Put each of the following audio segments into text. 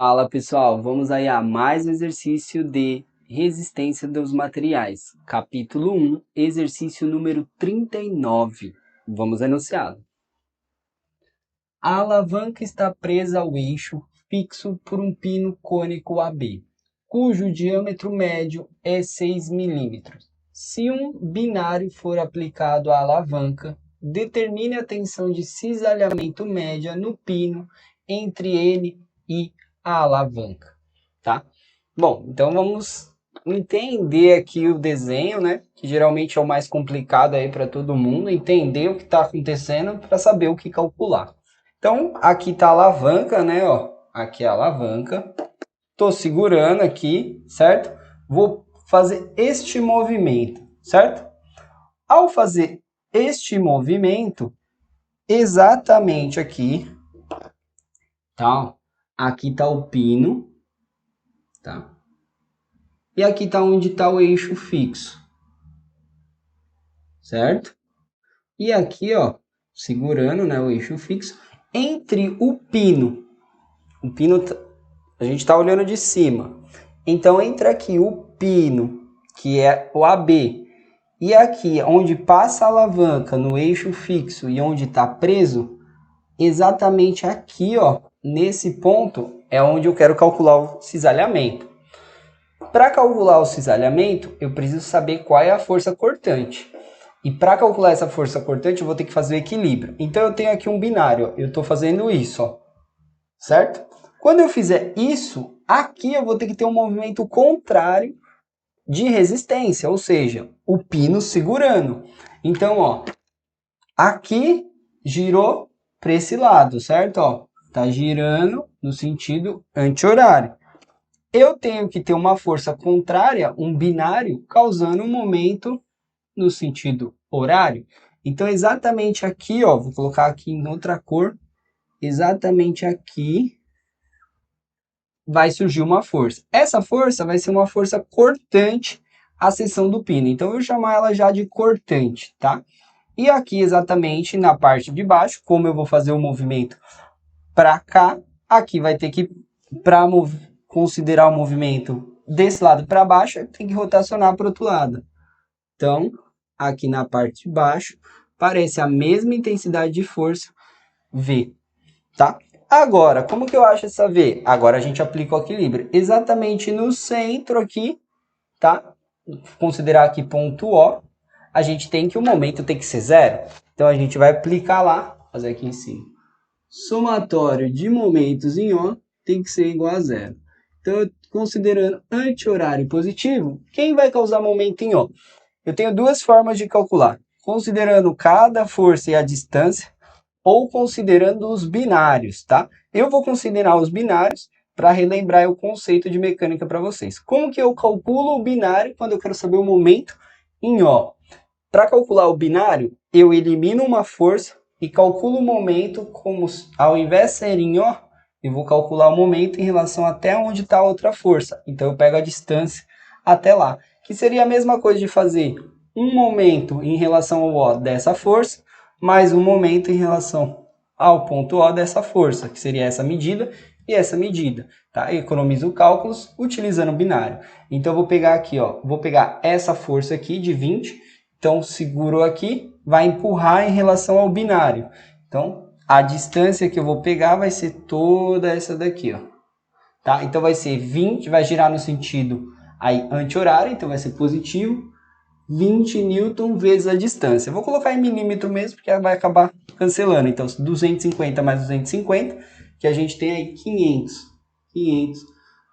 Fala pessoal, vamos aí a mais um exercício de resistência dos materiais. Capítulo 1, exercício número 39. Vamos enunciá-lo. A alavanca está presa ao eixo fixo por um pino cônico AB, cujo diâmetro médio é 6 mm. Se um binário for aplicado à alavanca, determine a tensão de cisalhamento média no pino entre ele e a alavanca, tá? Bom, então vamos entender aqui o desenho, né? Que geralmente é o mais complicado aí para todo mundo, entender o que está acontecendo para saber o que calcular. Então, aqui está a alavanca, né? Ó, aqui é a alavanca. Estou segurando aqui, certo? Vou fazer este movimento, certo? Ao fazer este movimento, exatamente aqui, tá? Aqui está o pino, tá? E aqui está onde está o eixo fixo, certo? E aqui, ó, segurando, né, o eixo fixo, entre o pino a gente está olhando de cima, então entre aqui o pino, que é o AB, e aqui onde passa a alavanca no eixo fixo e onde está preso, exatamente aqui, ó, nesse ponto, é onde eu quero calcular o cisalhamento. Para calcular o cisalhamento, eu preciso saber qual é a força cortante. E para calcular essa força cortante, eu vou ter que fazer o equilíbrio. Então, eu tenho aqui um binário. Ó. Eu estou fazendo isso, ó, certo? Quando eu fizer isso, aqui eu vou ter que ter um movimento contrário de resistência, ou seja, o pino segurando. Então, ó, aqui girou para esse lado, certo? Ó, tá girando no sentido anti-horário. Eu tenho que ter uma força contrária, um binário, causando um momento no sentido horário. Então, exatamente aqui, ó, vou colocar aqui em outra cor, exatamente aqui vai surgir uma força. Essa força vai ser uma força cortante à seção do pino. Então, eu vou chamar ela já de cortante, tá? E aqui, exatamente na parte de baixo, como eu vou fazer o movimento para cá, aqui vai ter que, para considerar o movimento desse lado para baixo, tem que rotacionar para o outro lado. Então, aqui na parte de baixo, parece a mesma intensidade de força V, tá? Agora, como que eu acho essa V? Agora a gente aplica o equilíbrio. Exatamente no centro aqui, tá? Considerar aqui ponto O, a gente tem que o momento tem que ser zero. Então, a gente vai aplicar lá, fazer aqui em cima. Somatório de momentos em O tem que ser igual a zero. Então, considerando anti-horário positivo, quem vai causar momento em O? Eu tenho duas formas de calcular. Considerando cada força e a distância, ou considerando os binários, tá? Eu vou considerar os binários para relembrar o conceito de mecânica para vocês. Como que eu calculo o binário quando eu quero saber o momento em O? Para calcular o binário, eu elimino uma força e calculo o momento como, ao invés de ser em O, eu vou calcular o momento em relação até onde está a outra força. Então, eu pego a distância até lá, que seria a mesma coisa de fazer um momento em relação ao O dessa força, mais um momento em relação ao ponto O dessa força, que seria essa medida e essa medida. Tá? Eu economizo cálculos utilizando o binário. Então, eu vou pegar aqui, ó, vou pegar essa força aqui de 20, então, segurou aqui, vai empurrar em relação ao binário. Então, a distância que eu vou pegar vai ser toda essa daqui, ó. Tá? Então, vai ser 20, vai girar no sentido aí anti-horário, então vai ser positivo, 20 newton vezes a distância. Eu vou colocar em milímetro mesmo, porque vai acabar cancelando. Então, 250 mais 250, que a gente tem aí 500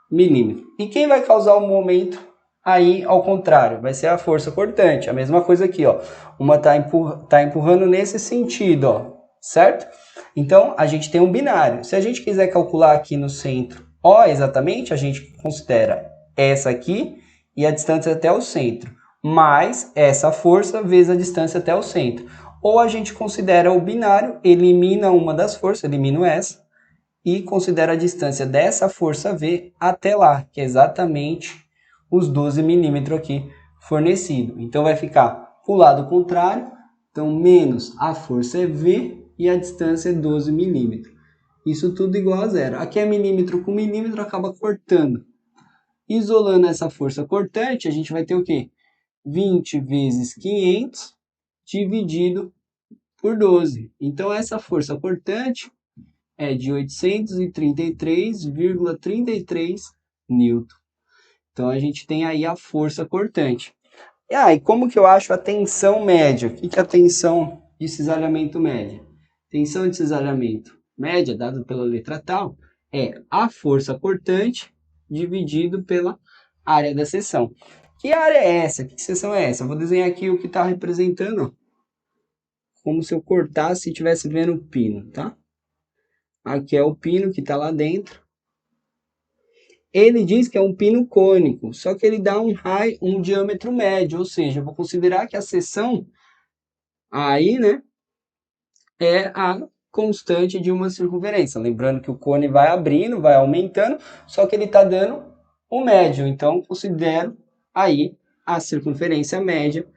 milímetros. E quem vai causar o momento aí, ao contrário, vai ser a força cortante. A mesma coisa aqui, ó. Uma tá empurrando nesse sentido, ó. Certo? Então, a gente tem um binário. Se a gente quiser calcular aqui no centro O exatamente, a gente considera essa aqui e a distância até o centro, mais essa força vezes a distância até o centro. Ou a gente considera o binário, elimina uma das forças, elimino essa, e considera a distância dessa força V até lá, que é exatamente os 12 milímetros aqui fornecido. Então, vai ficar para o lado contrário, então menos a força é V e a distância é 12 milímetros. Isso tudo igual a zero. Aqui é milímetro com milímetro, acaba cortando. Isolando essa força cortante, a gente vai ter o quê? 20 vezes 500 dividido por 12. Então, essa força cortante é de 833,33 newton. Então, a gente tem aí a força cortante. E como que eu acho a tensão média? O que é a tensão de cisalhamento média? Tensão de cisalhamento média, dada pela letra tal, é a força cortante dividido pela área da seção. Que área é essa? Que seção é essa? Eu vou desenhar aqui o que está representando, como se eu cortasse e estivesse vendo o pino, tá? Aqui é o pino que está lá dentro. Ele diz que é um pino cônico, só que ele dá um diâmetro médio, ou seja, eu vou considerar que a seção aí, né, é a constante de uma circunferência. Lembrando que o cone vai abrindo, vai aumentando, só que ele está dando o médio. Então, considero aí a circunferência média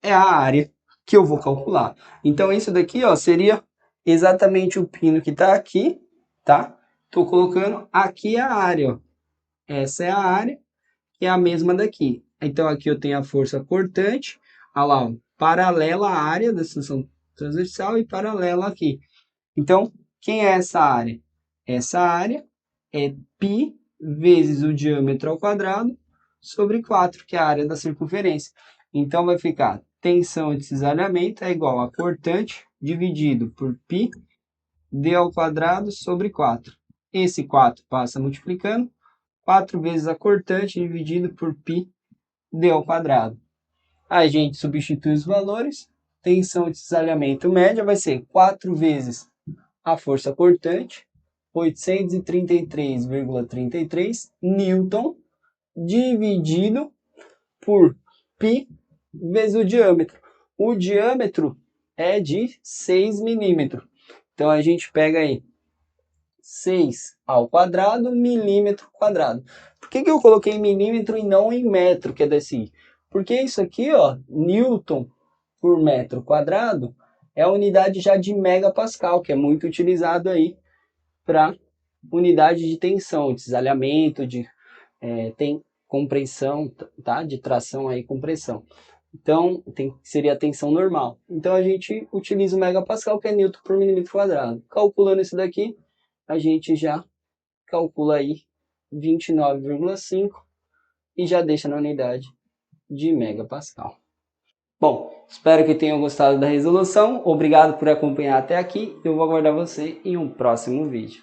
é a área que eu vou calcular. Então, isso daqui, ó, seria exatamente o pino que está aqui, tá? Estou colocando aqui a área, ó. Essa é a área, que é a mesma daqui. Então, aqui eu tenho a força cortante, olha lá, ó, paralela à área da seção transversal e paralela aqui. Então, quem é essa área? Essa área é π vezes o diâmetro ao quadrado sobre 4, que é a área da circunferência. Então, vai ficar tensão de cisalhamento é igual a cortante dividido por π d ao quadrado sobre 4. Esse 4 passa multiplicando, 4 vezes a cortante dividido por π d ao quadrado. A gente substitui os valores, tensão de cisalhamento média vai ser 4 vezes a força cortante, 833,33 newton, dividido por π vezes o diâmetro. O diâmetro é de 6 milímetros. Então, a gente pega aí 6 ao quadrado, milímetro quadrado. Por que eu coloquei milímetro e não em metro, que é desse? Porque isso aqui, ó, newton por metro quadrado, é a unidade já de megapascal, que é muito utilizado aí para unidade de tensão, de cisalhamento, tem compressão, tá? De tração aí, compressão. Então, seria a tensão normal. Então, a gente utiliza o megapascal, que é newton por milímetro quadrado. Calculando isso daqui, a gente já calcula aí 29,5 e já deixa na unidade de megapascal. Bom, espero que tenham gostado da resolução. Obrigado por acompanhar até aqui. Eu vou aguardar você em um próximo vídeo.